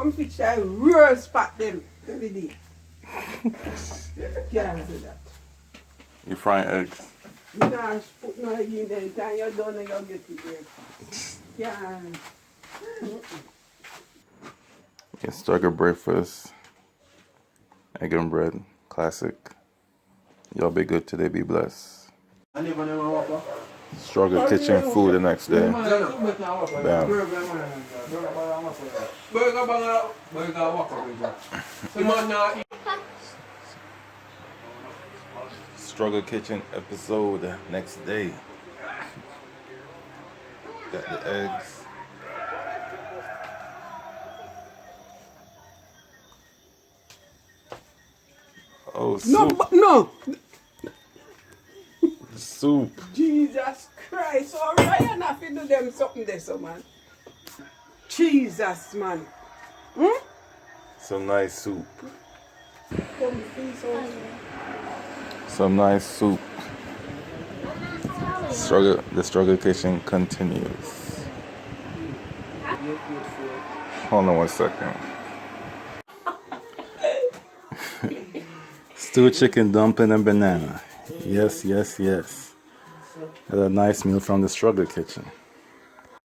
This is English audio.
some fish I roast spot them every day. Can't do that. You frying eggs? You know, put no egg in there. Time you're done, you'll get it breakfast. Can't. Yeah, struggle breakfast. Egg and bread. Classic. Y'all be good today, be blessed. Struggle kitchen food the next day. Bam. Struggle kitchen episode next day. Got the eggs. Oh, soup. No. Soup. Jesus Christ. All right, and have to do them something there, so man. Jesus, man. Some nice soup. Come please, Some nice soup. The struggle kitchen continues. Hold on 1 second. Stewed chicken, dumpling, and banana. Yes, yes, yes. That's a nice meal from the struggle kitchen.